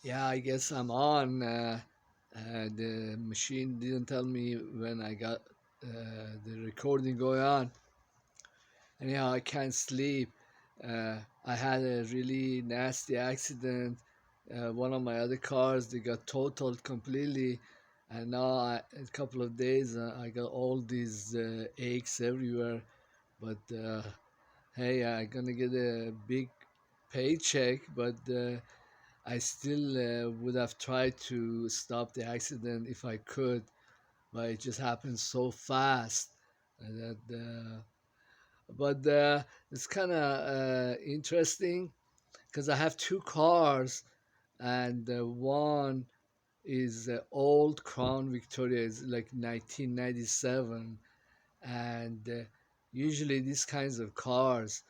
Yeah, I guess I'm on. The machine didn't tell me when I got the recording going on. Anyhow, I can't sleep. I had a really nasty accident. One of my other cars, they got totaled completely. And now, a couple of days, I got all these aches everywhere. But hey, I'm gonna get a big paycheck, but I still would have tried to stop the accident if I could, but it just happened so fast that. But it's kind of interesting because I have two cars, and one is old Crown Victoria, is like 1997, and usually these kinds of cars,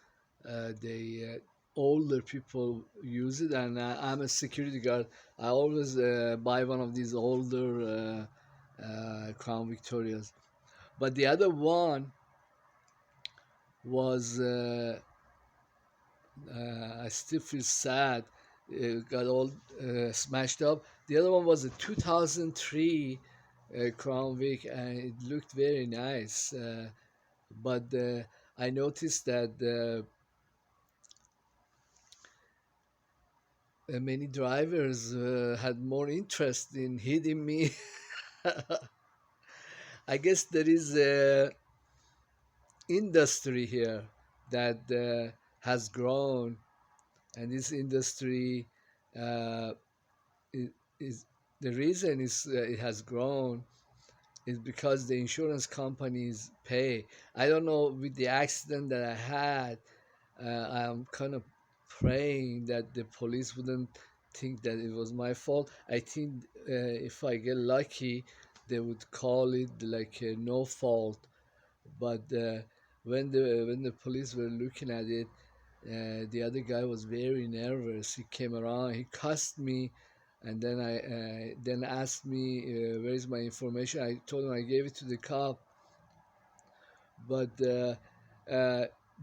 they older people use it, and I'm a security guard. I always buy one of these older Crown Victorias. But the other one was I still feel sad. It got all smashed up. The other one was a 2003 Crown Vic, and it looked very nice. But I noticed that many drivers had more interest in hitting me. I guess there is a industry here that has grown, and this industry uh, is the reason it has grown is because the insurance companies pay. I don't know, with the accident that I had, I'm kind of praying that the police wouldn't think that it was my fault. I think if I get lucky, they would call it like no fault. But when the police were looking at it, the other guy was very nervous. He came around, he cussed me, and then asked me where is my information. I told him I gave it to the cop. But uh,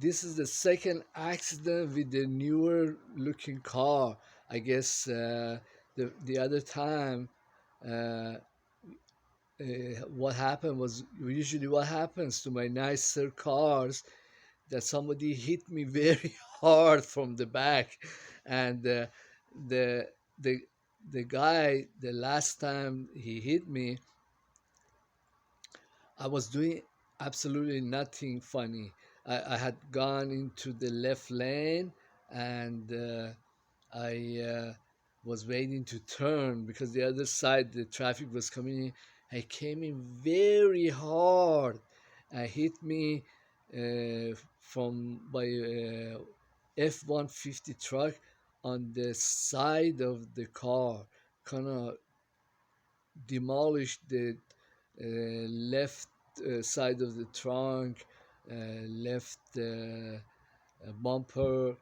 this is the second accident with the newer looking car. I guess the other time. Uh, what happened was, usually what happens to my nicer cars, that somebody hit me very hard from the back, and the the the guy, the last time he hit me, I was doing absolutely nothing funny. I had gone into the left lane, and I was waiting to turn because the other side the traffic was coming in. I came in very hard. I hit me from by F-150 truck on the side of the car, kind of demolished the left side of the trunk, left bumper,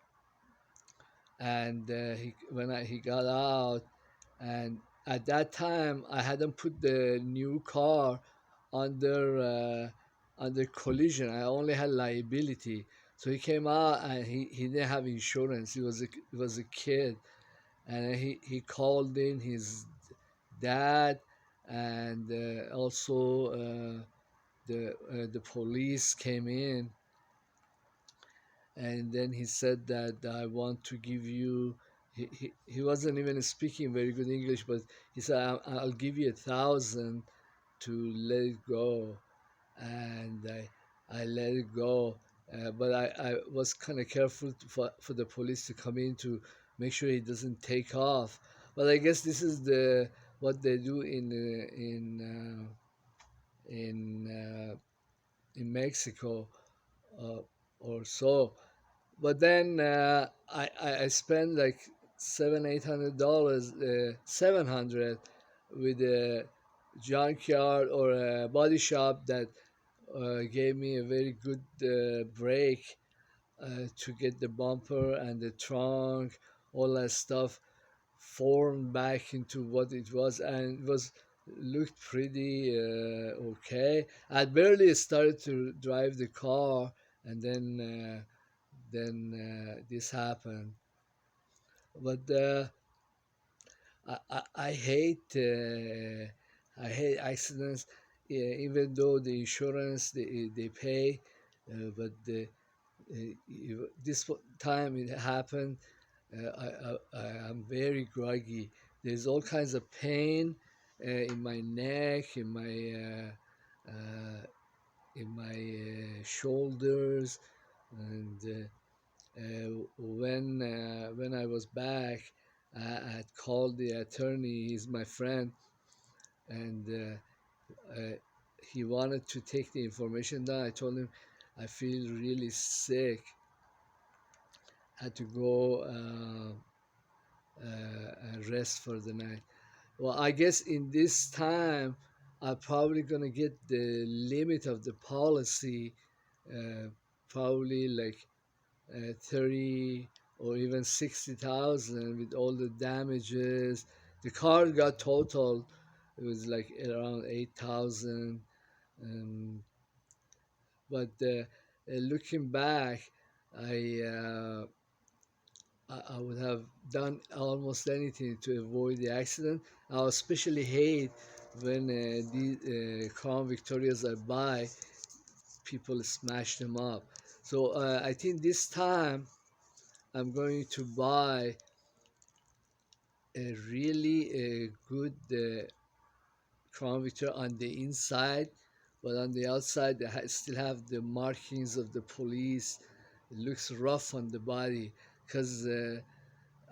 and he got out, and at that time I hadn't put the new car under under collision. I only had liability. So he came out, and he didn't have insurance. He was a kid, and he called in his dad, and also the police came in, and then he said that I want to give you. He wasn't even speaking very good English, but he said, I'll give you 1,000 to let it go, and I let it go. But I was kind of careful for the police to come in to make sure he doesn't take off. But I guess this is the what they do in Mexico, uh, or so. But then I spent like $700-800, 700, with a junkyard or a body shop that gave me a very good break to get the bumper and the trunk, all that stuff formed back into what it was, and it was looked pretty okay. I barely started to drive the car, and then this happened. But I hate accidents, even though the insurance they pay, but this time it happened. I am very groggy. There's all kinds of pain in my neck, in my shoulders, and when I was back, I had called the attorney. He's my friend, and he wanted to take the information down. I told him I feel really sick. Had to go and rest for the night. Well, I guess in this time, I'm probably gonna get the limit of the policy, uh, probably like 30 or even 60,000 with all the damages. The car got totaled. It was like around 8,000. Um, but looking back, I, uh, I would have done almost anything to avoid the accident. I especially hate when the Crown Victorias I buy, people smash them up. So I think this time I'm going to buy a really good Crown Victoria on the inside, but on the outside they still have the markings of the police. It looks rough on the body because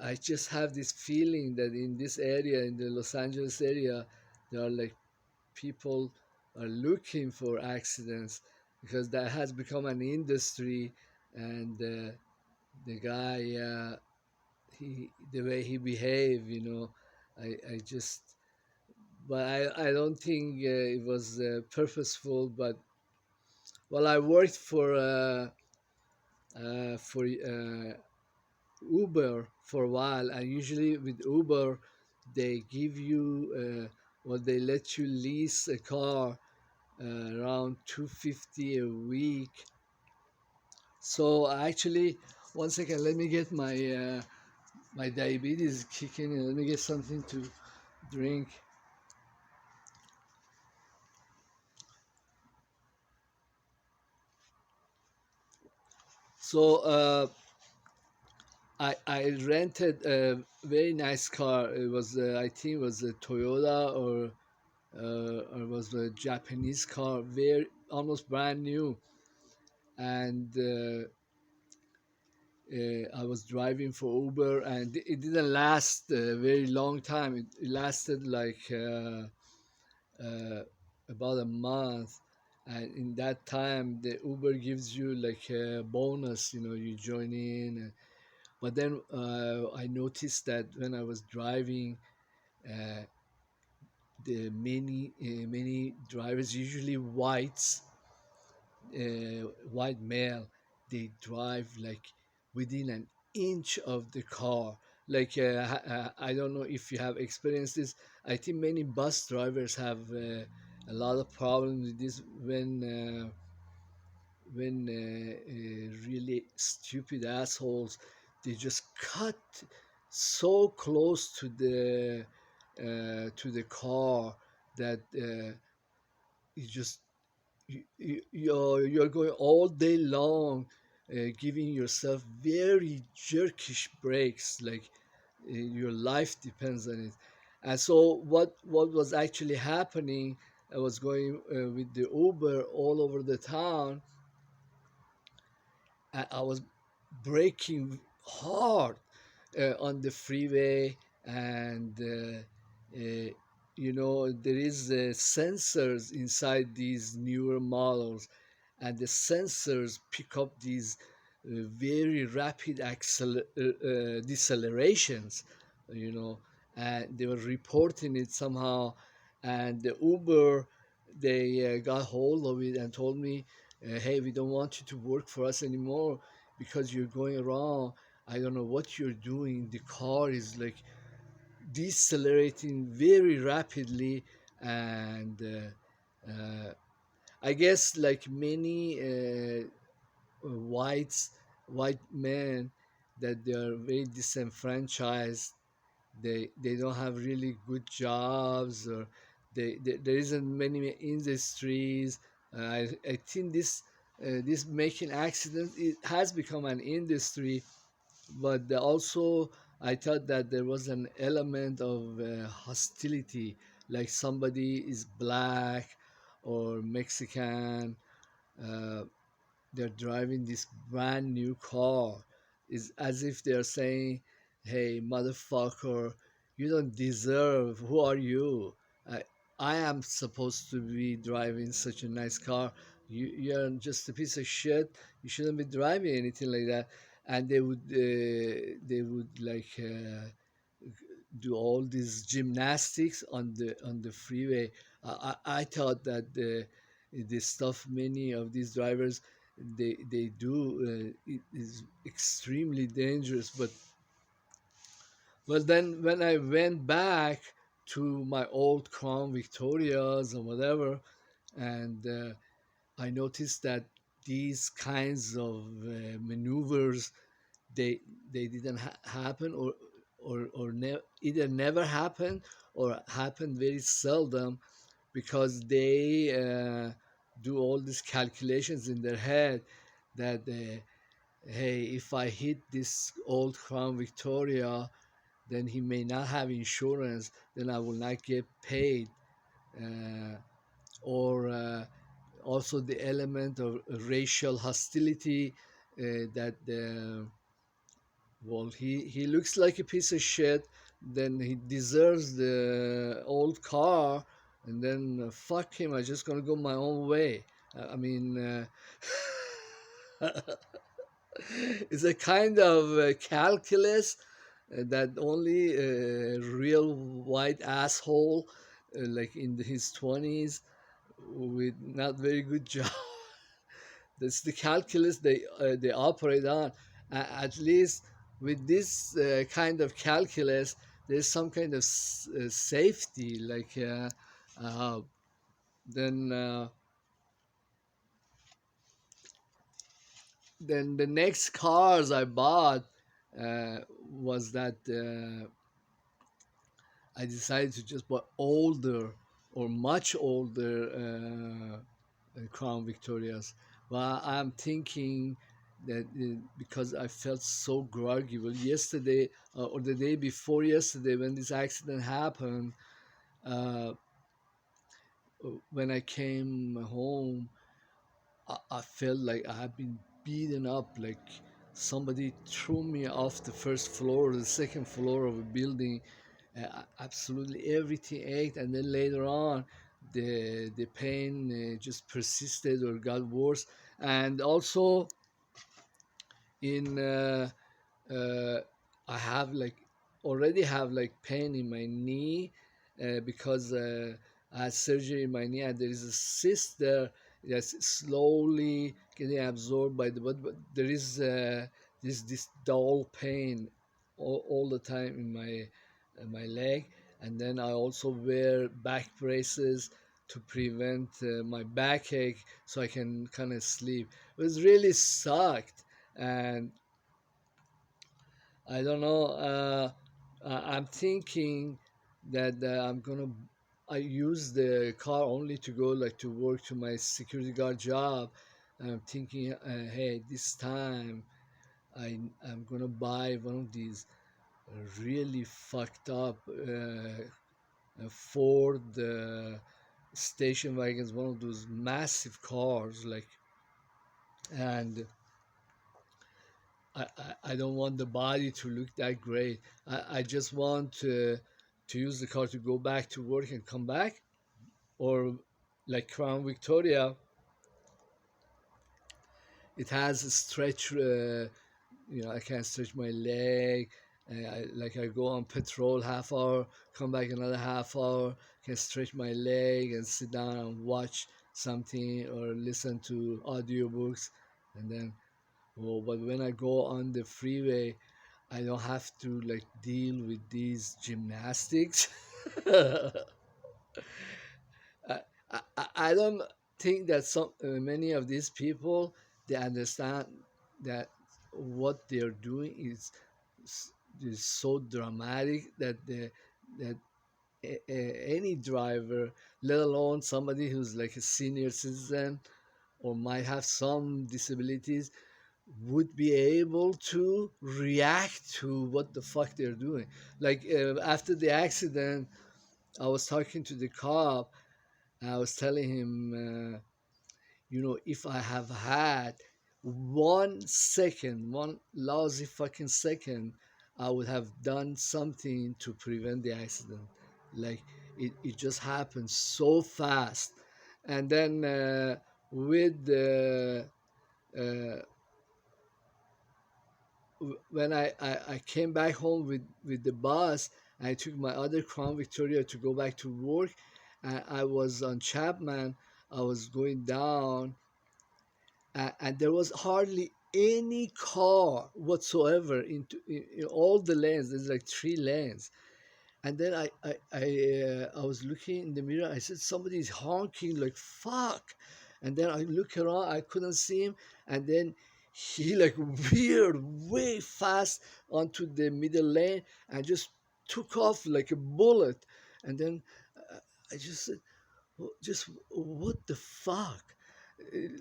I just have this feeling that in this area, in the Los Angeles area, there are like people are looking for accidents because that has become an industry, and the guy, the way he behaved, I just, but I don't think it was purposeful. But well, I worked for Uber for a while, and usually with Uber, they give you, well, they let you lease a car around 250 a week. So actually, one second, let me get my diabetes kicking in. Let me get something to drink. So I rented a very nice car. It was I think it was a Toyota, or it was a Japanese car, very almost brand new. And I was driving for Uber, and it didn't last a very long time. It lasted like uh, about a month. And in that time, the Uber gives you like a bonus. You join in. But then I noticed that when I was driving, uh, the many drivers, usually white male, they drive like within an inch of the car. Like I don't know if you have experienced this. I think many bus drivers have a lot of problems with this when really stupid assholes, they just cut so close to the car that you just you're going all day long, giving yourself very jerkish breaks, like your life depends on it. And so what was actually happening, I was going with the Uber all over the town. I was braking hard on the freeway, and there is sensors inside these newer models, and the sensors pick up these very rapid decelerations, you know, and they were reporting it somehow, and the Uber, they got hold of it and told me, hey, we don't want you to work for us anymore because you're going around. I don't know what you're doing. The car is like decelerating very rapidly, and I guess like many whites, white men, that they are very disenfranchised. They don't have really good jobs, or there isn't many industries. I think this making accidents, it has become an industry, but also I thought that there was an element of hostility, like somebody is black or Mexican. Uh, they're driving this brand new car. Is as if they're saying, "Hey, motherfucker, you don't deserve. Who are you? I, I am supposed to be driving such a nice car. You're just a piece of shit. You shouldn't be driving anything like that." And they would like do all these gymnastics on the freeway. I thought that the stuff many of these drivers they do it is extremely dangerous. But then when I went back to my old Crown Victorias or whatever, and I noticed that these kinds of maneuvers, they they didn't happen, either never happened or happened very seldom, because they do all these calculations in their head that hey, if I hit this old Crown Victoria, then he may not have insurance, then I will not get paid. uh, or Also the element of racial hostility, that well, he looks like a piece of shit, then he deserves the old car, and then fuck him, I just gonna go my own way. I mean, it's a kind of calculus that only a real white asshole, like in his 20s, with not very good job. That's the calculus they operate on. At least with this kind of calculus, there's some kind of safety. Like uh, then then the next cars I bought was that I decided to just buy older or much older Crown Victorias. But I'm thinking that because I felt so groggy. Well, yesterday or the day before yesterday, when this accident happened, uh, when I came home, I felt like I had been beaten up. Like somebody threw me off the first floor or the second floor of a building. Absolutely everything ached, and then later on, the pain just persisted or got worse. And also in uh, I have like already have like pain in my knee because I had surgery in my knee, and there is a cyst there that's slowly getting absorbed by the body. But there is this dull pain all the time in my leg, and then I also wear back braces to prevent my backache, so I can kind of sleep. It was really sucked, and I don't know. I'm thinking that I use the car only to go like to work to my security guard job. I'm thinking, hey, this time I'm gonna buy one of these really fucked up Ford station wagons, one of those massive cars, like, and I don't want the body to look that great. I just want to use the car to go back to work and come back. Or like Crown Victoria, it has a stretch, I can stretch my leg. I go on patrol half hour, come back another half hour, can stretch my leg and sit down and watch something or listen to audiobooks. And then, oh, but when I go on the freeway, I don't have to like deal with these gymnastics. I don't think that some many of these people, they understand that what they're doing is is so dramatic that that any driver, let alone somebody who's like a senior citizen or might have some disabilities, would be able to react to what the fuck they're doing. Like after the accident, I was talking to the cop. I was telling him, if I have had 1 second, one lousy fucking second, I would have done something to prevent the accident. Like it just happened so fast. And then with the uh, when I came back home with the bus, I took my other Crown Victoria to go back to work. I was on Chapman. I was going down, and there was hardly any car whatsoever in all the lanes. There's like 3 lanes, and then I was looking in the mirror. I said, somebody's honking like fuck. And then I look around, I couldn't see him. And then he like veered way fast onto the middle lane and just took off like a bullet. And then I just said, just what the fuck?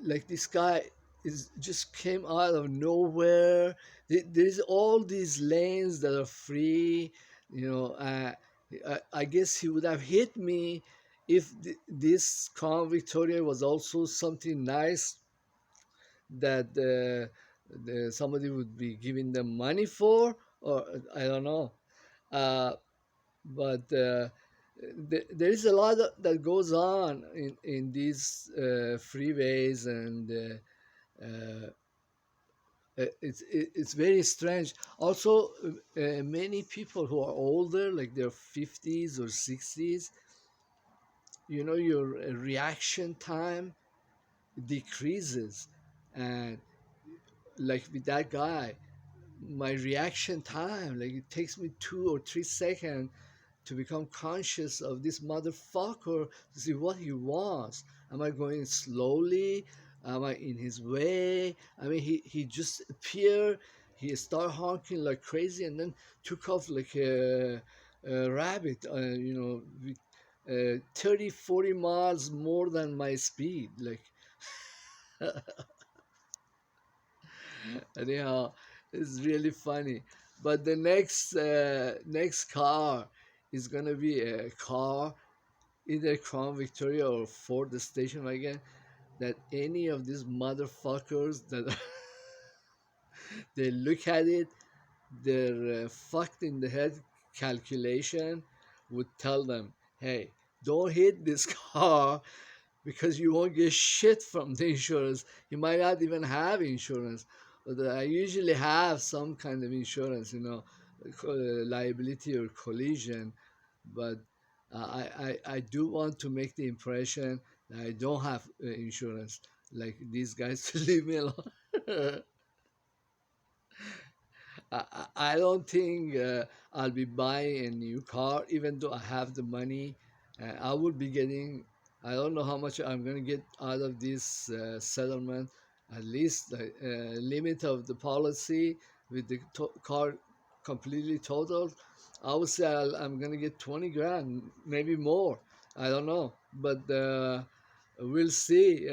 Like this guy is just came out of nowhere. There's all these lanes that are free, you know. I guess he would have hit me if this Crown Victoria was also something nice that somebody would be giving them money for, or I don't know. Uh, but there is a lot that goes on in these freeways, and it's very strange. Also, many people who are older, like their 50s or 60s, your reaction time decreases. And like with that guy, my reaction time, like it takes me 2 or 3 seconds to become conscious of this motherfucker, to see what he wants. Am I going slowly? Am I in his way? I mean, he just appeared. He started honking like crazy, and then took off like a rabbit. With 30, 40 miles more than my speed. Like, anyhow, it's really funny. But the next car is gonna be a car, either Crown Victoria or Ford station wagon, that any of these motherfuckers that they look at it, their fucked in the head calculation would tell them, hey, don't hit this car because you won't get shit from the insurance. You might not even have insurance. But I usually have some kind of insurance, liability or collision. But I do want to make the impression that I don't have insurance. Like these guys to leave me alone. I don't think I'll be buying a new car, even though I have the money. I would be getting, I don't know how much I'm going to get out of this settlement, at least the limit of the policy with the car completely totaled. I would say I'm going to get 20 grand, maybe more. I don't know. But we'll see.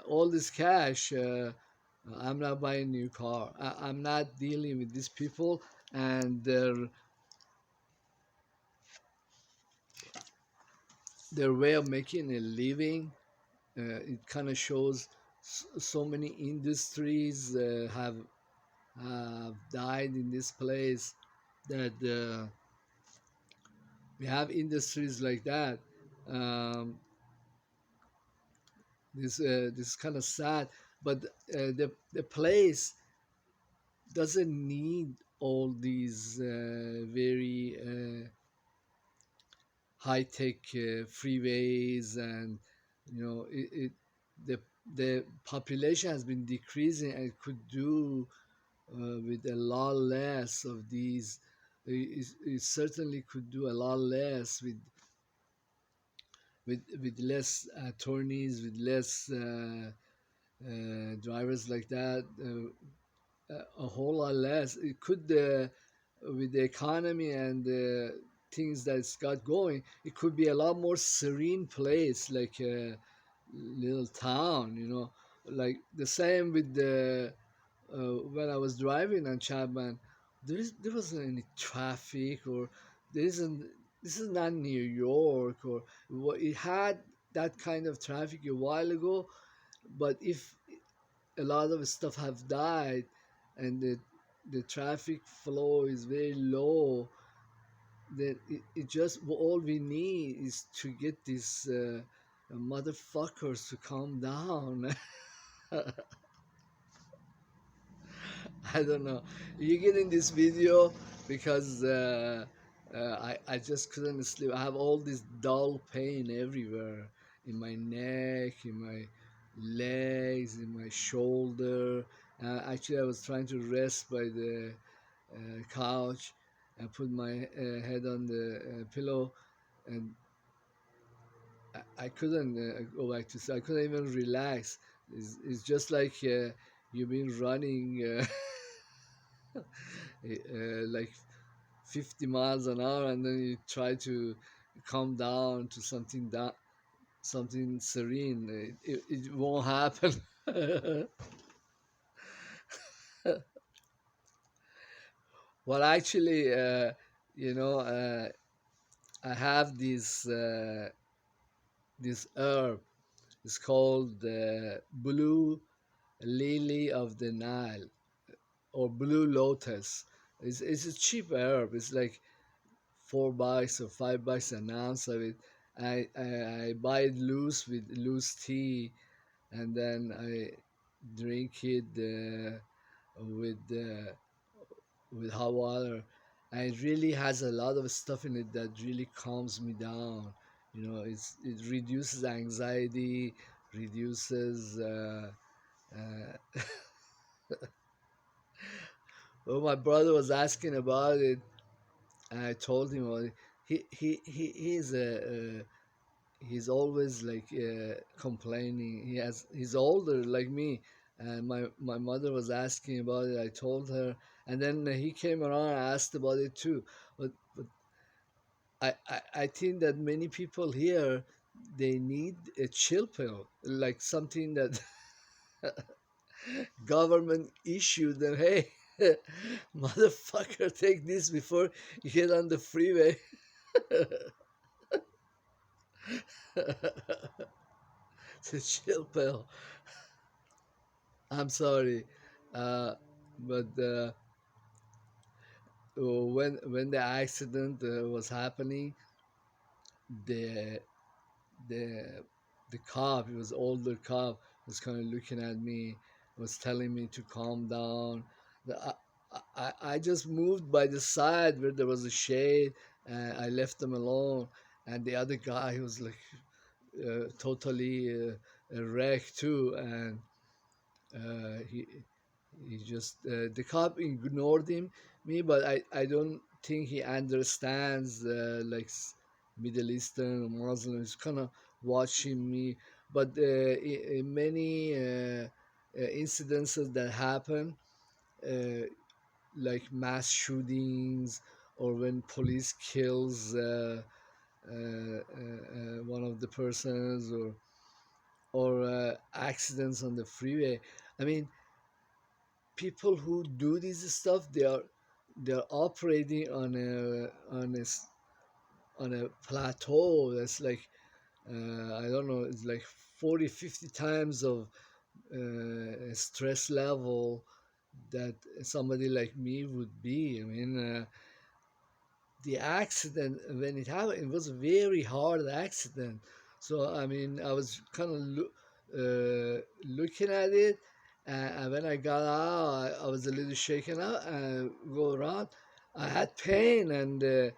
All this cash. I'm not buying a new car. I'm not dealing with these people and their way of making a living. It kind of shows so many industries have died in this place, that we have industries like that. Um, this is kind of sad, but the place doesn't need all these very high tech freeways, and it the the population has been decreasing, and it could do with a lot less of these. It certainly could do a lot less with less attorneys, with less drivers like that. A whole lot less. It could. with the economy and the things that's got going, it could be a lot more serene place, like a little town, like the same with the when I was driving on Chapman, there wasn't any traffic, or there isn't. This is not New York, or it had that kind of traffic a while ago. But if a lot of stuff have died, and the traffic flow is very low, then it just all we need is to get these motherfuckers to calm down. I don't know. You get in this video because I just couldn't sleep. I have all this dull pain everywhere in my neck, in my legs, in my shoulder. Actually, I was trying to rest by the couch and put my head on the pillow, and I couldn't go back to sleep. I couldn't even relax. It's just like you've been running. Like 50 miles an hour, and then you try to calm down to something serene. It won't happen. Well, actually, you know I have this herb. It's called blue lily of the Nile, or blue lotus. It's a cheap herb. It's like $4 or $5 an ounce of it. I buy it loose with loose tea, and then I drink it with hot water. And it really has a lot of stuff in it that really calms me down. It reduces anxiety, reduces. Uh, well, my brother was asking about it, and I told him about it. He's a he's always like complaining. He's older like me, and my mother was asking about it. I told her, and then he came around and asked about it too. But I think that many people here, they need a chill pill, like something that government issued them. Hey, motherfucker, take this before you get on the freeway. It's a chill pill. I'm sorry, uh, but when the accident was happening, the the the cop, he was older cop, was kind of looking at me, was telling me to calm down. I just moved by the side where there was a shade, and I left them alone. And the other guy, he was like totally a wreck too, and he just the cop ignored me, but I don't think he understands like Middle Eastern or Muslims kind of watching me. But in many incidences that happen, uh, like mass shootings, or when police kills one of the persons, or accidents on the freeway. I mean, people who do this stuff, they're operating on a plateau that's like I don't know, it's like 40, 50 times of stress level that somebody like me would be. I mean, the accident, when it happened, it was a very hard accident. So I mean, I was kind of looking at it, and when I got out, I was a little shaken up and go around. I had pain, and there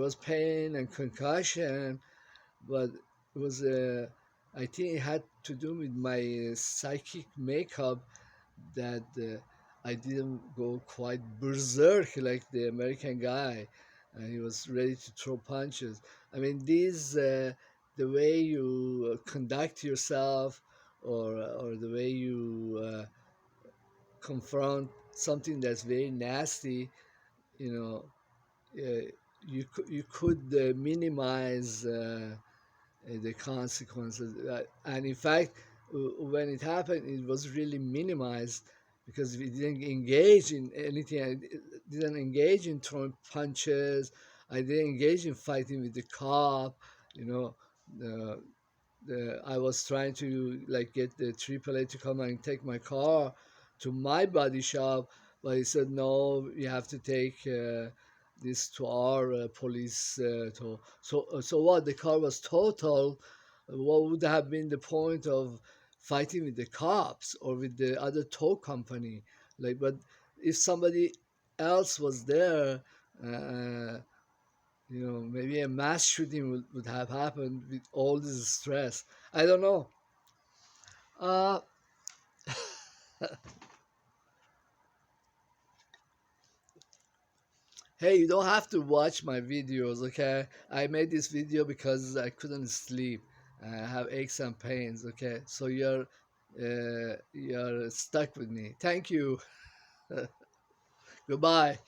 was pain and concussion, but it was I think it had to do with my psychic makeup, that I didn't go quite berserk like the American guy. He was ready to throw punches. I mean, the way you conduct yourself, or the way you confront something that's very nasty, you know, you could minimize the consequences. And in fact, when it happened, it was really minimized because we didn't engage in anything. I didn't engage in throwing punches. I didn't engage in fighting with the cop. You know, the, I was trying to like get the AAA to come and take my car to my body shop, but he said no, you have to take this to our police. So what? The car was total. What would have been the point of fighting with the cops or with the other tow company? Like, but if somebody else was there, uh, maybe a mass shooting would have happened with all this stress. I don't know. Uh, hey, you don't have to watch my videos, okay? I made this video because I couldn't sleep. I have aches and pains, okay? So you're stuck with me. Thank you. Goodbye.